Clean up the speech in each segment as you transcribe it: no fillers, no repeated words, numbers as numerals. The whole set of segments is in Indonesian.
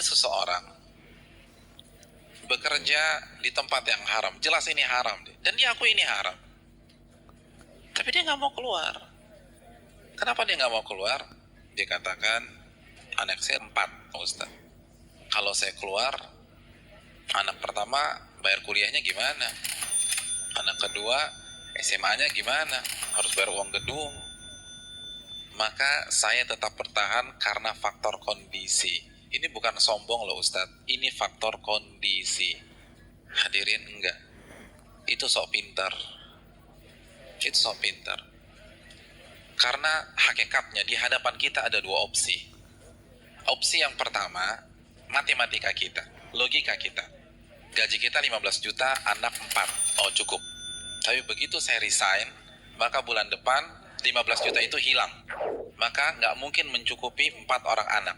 ada seseorang bekerja di tempat yang haram, jelas ini haram, dan dia akui ini haram, tapi dia nggak mau keluar. Kenapa dia nggak mau keluar? Dia katakan, anak saya 4, Ustaz. Kalau saya keluar, anak pertama bayar kuliahnya gimana? Anak kedua SMA-nya gimana? Harus bayar uang gedung. Maka saya tetap bertahan karena faktor kondisi. Ini bukan sombong loh Ustadz, ini faktor kondisi. Hadirin enggak, itu sok pintar. Itu sok pintar. Karena hakikatnya di hadapan kita ada 2 opsi. Opsi yang pertama, matematika kita, logika kita. Gaji kita 15 juta, anak 4, oh cukup. Tapi begitu saya resign, maka bulan depan 15 juta itu hilang. Maka nggak mungkin mencukupi 4 orang anak.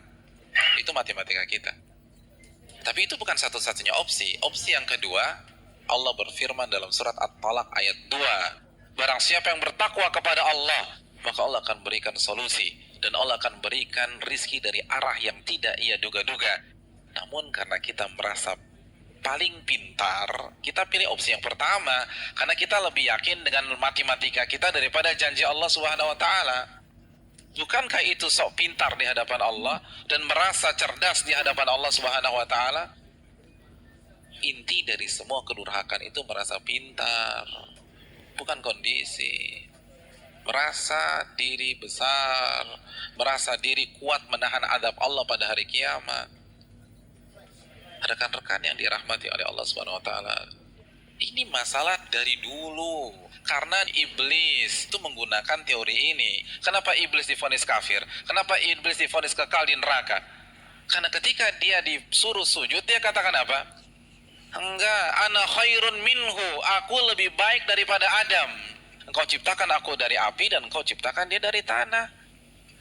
Itu matematika kita. Tapi itu bukan satu-satunya opsi. Opsi yang kedua, Allah berfirman dalam surat At-Talaq ayat 2. Barang siapa yang bertakwa kepada Allah, maka Allah akan berikan solusi. Dan Allah akan berikan rizki dari arah yang tidak ia duga-duga. Namun karena kita merasa paling pintar, kita pilih opsi yang pertama. Karena kita lebih yakin dengan matematika kita daripada janji Allah Subhanahu wa Ta'ala. Bukankah itu sok pintar di hadapan Allah dan merasa cerdas di hadapan Allah Subhanahu wa Ta'ala? Inti dari semua kedurhakan itu merasa pintar, bukan kondisi. Merasa diri besar, merasa diri kuat menahan adab Allah pada hari kiamat. Rekan-rekan yang dirahmati oleh Allah Subhanahu wa Ta'ala, ini masalah dari dulu. Karena iblis itu menggunakan teori ini. Kenapa iblis divonis kafir? Kenapa iblis divonis kekal di neraka? Karena ketika dia disuruh sujud, dia katakan apa? Enggak, ana khairun minhu, aku lebih baik daripada Adam. Engkau ciptakan aku dari api dan engkau ciptakan dia dari tanah.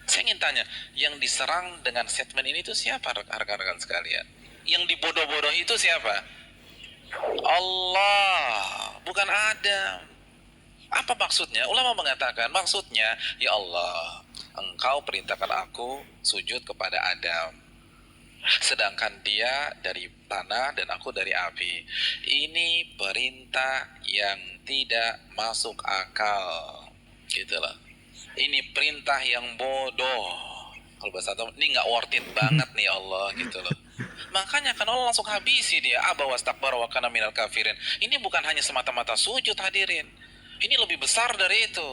Saya ingin tanya, yang diserang dengan statement ini itu siapa rekan-rekan sekalian? Yang dibodoh-bodoh itu siapa? Allah, bukan Adam. Apa maksudnya? Ulama mengatakan maksudnya, ya Allah, engkau perintahkan aku sujud kepada Adam, sedangkan dia dari tanah dan aku dari api. Ini perintah yang tidak masuk akal, gitulah. Ini perintah yang bodoh. Kalau bahasa Arab, ini nggak worth it banget nih Allah, gitu loh. Makanya kan Allah langsung habisi dia, aba wastakbara wa kana minal kafirin. Ini bukan hanya semata-mata sujud, hadirin. Ini lebih besar dari itu.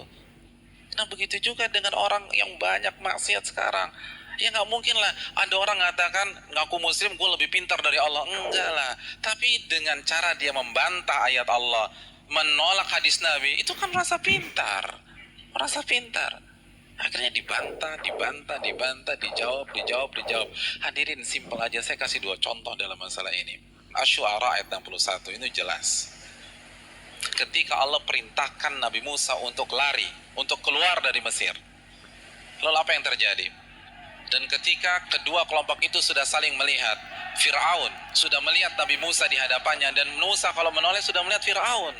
Nah begitu juga dengan orang yang banyak maksiat sekarang. Ya nggak mungkin lah ada orang mengatakan ngaku muslim gue lebih pintar dari Allah. Enggak lah. Tapi dengan cara dia membantah ayat Allah, menolak hadis Nabi, itu kan merasa pintar. Merasa pintar. Akhirnya dibantah, dijawab. Hadirin, simpel aja, saya kasih 2 contoh dalam masalah ini. Asy-Syu'ara ayat 61, ini jelas. Ketika Allah perintahkan Nabi Musa untuk lari, untuk keluar dari Mesir, lalu apa yang terjadi? Dan ketika kedua kelompok itu sudah saling melihat, Fir'aun sudah melihat Nabi Musa di hadapannya, dan Musa kalau menoleh sudah melihat Fir'aun.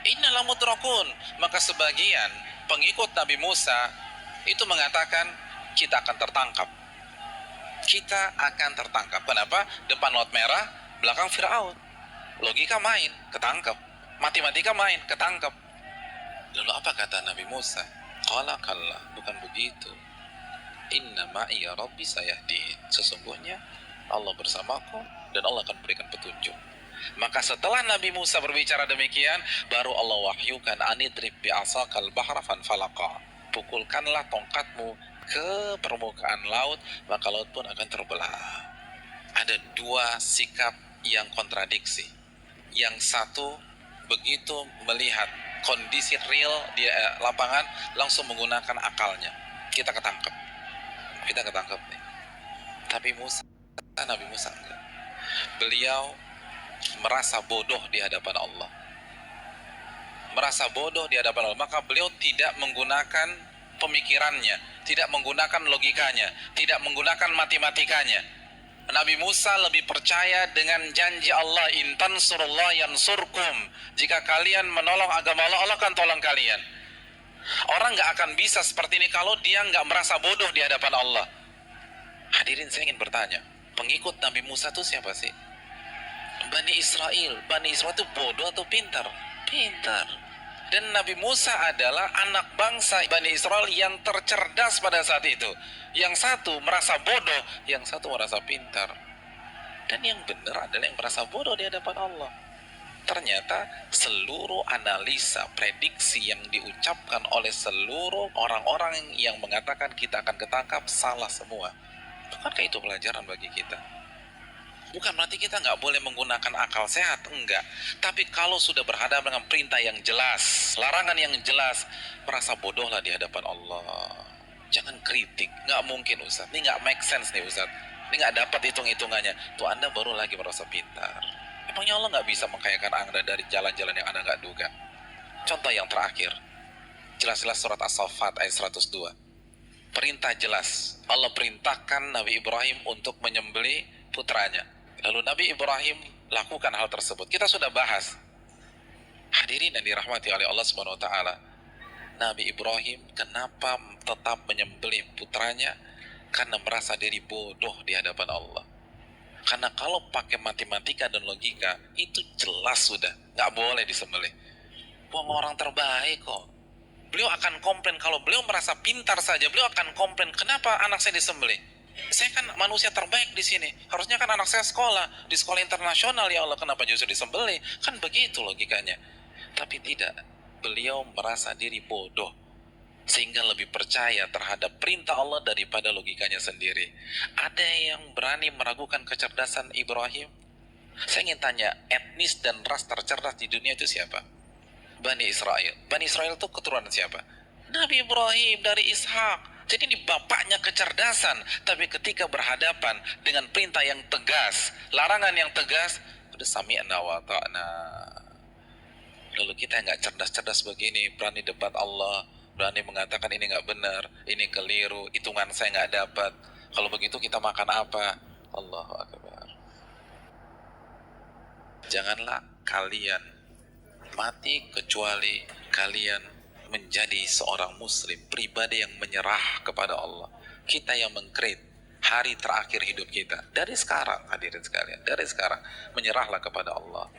Innal mudrakun. Maka sebagian pengikut Nabi Musa itu mengatakan, kita akan tertangkap. Kita akan tertangkap. Kenapa? Depan laut merah, belakang Fir'aun. Logika main, ketangkap. Matematika main, ketangkap. Lalu apa kata Nabi Musa? Qala kalla, bukan begitu. Inna ma'iya rabbi sayahdin. Sesungguhnya Allah bersamaku dan Allah akan berikan petunjuk. Maka setelah Nabi Musa berbicara demikian, baru Allah wahyukan anidrib bi'asakal bahra fanfalaqa. Pukulkanlah tongkatmu ke permukaan laut, maka laut pun akan terbelah. Ada 2 sikap yang kontradiksi. Yang satu begitu melihat kondisi real di lapangan, langsung menggunakan akalnya. Kita ketangkep nih. Tapi Nabi Musa enggak. Beliau merasa bodoh di hadapan Allah. Maka beliau tidak menggunakan pemikirannya, tidak menggunakan logikanya, tidak menggunakan matematikanya. Nabi Musa lebih percaya dengan janji Allah, in tansurullah yansurkum. Jika kalian menolong agama Allah, Allah akan tolong kalian. Orang nggak akan bisa seperti ini kalau dia nggak merasa bodoh di hadapan Allah. Hadirin, saya ingin bertanya, Pengikut Nabi Musa itu siapa sih? Bani Israel. Bani Israel itu bodoh atau pintar? Pintar. Dan Nabi Musa adalah anak bangsa Bani Israel yang tercerdas pada saat itu. Yang satu merasa bodoh, yang satu merasa pintar. Dan yang benar adalah yang merasa bodoh di hadapan Allah. Ternyata seluruh analisa, prediksi yang diucapkan oleh seluruh orang-orang yang mengatakan kita akan ketangkap salah semua. Bukankah itu pelajaran bagi kita? Bukan berarti kita nggak boleh menggunakan akal sehat, enggak. Tapi kalau sudah berhadapan dengan perintah yang jelas, larangan yang jelas, merasa bodohlah di hadapan Allah. Jangan kritik, nggak mungkin Ustaz. Ini nggak make sense nih Ustaz. Ini nggak dapat hitung-hitungannya. Tuh Anda baru lagi merasa pintar. Emangnya Allah nggak bisa mengkayakan Anda dari jalan-jalan yang Anda nggak duga? Contoh yang terakhir, jelas-jelas surat As-Saffat ayat 102. Perintah jelas, Allah perintahkan Nabi Ibrahim untuk menyembelih putranya. Lalu Nabi Ibrahim lakukan hal tersebut. Kita sudah bahas. Hadirin yang dirahmati oleh Allah Subhanahu wa taala. Nabi Ibrahim kenapa tetap menyembelih putranya? Karena merasa diri bodoh di hadapan Allah. Karena kalau pakai matematika dan logika, itu jelas sudah nggak boleh disembelih. Wong orang terbaik kok. Beliau akan komplain kalau beliau merasa pintar saja. Beliau akan komplain kenapa anak saya disembelih. Saya kan manusia terbaik di sini. Harusnya kan anak saya sekolah di sekolah internasional, ya Allah, kenapa justru disembelih? Kan begitu logikanya. Tapi tidak. Beliau merasa diri bodoh sehingga lebih percaya terhadap perintah Allah daripada logikanya sendiri. Ada yang berani meragukan kecerdasan Ibrahim? Saya ingin tanya, etnis dan ras tercerdas di dunia itu siapa? Bani Israel. Bani Israel itu keturunan siapa? Nabi Ibrahim dari Ishak. Jadi ini bapaknya kecerdasan. Tapi ketika berhadapan dengan perintah yang tegas, larangan yang tegas, udah sami'na wa ta'na. Lalu kita nggak cerdas-cerdas begini, berani debat Allah, berani mengatakan ini nggak benar, ini keliru, hitungan saya nggak dapat. Kalau begitu kita makan apa? Allahu Akbar. Janganlah kalian mati kecuali kalian menjadi seorang muslim, pribadi yang menyerah kepada Allah. Kita yang mengkrit hari terakhir hidup kita. Dari sekarang, hadirin sekalian, dari sekarang menyerahlah kepada Allah.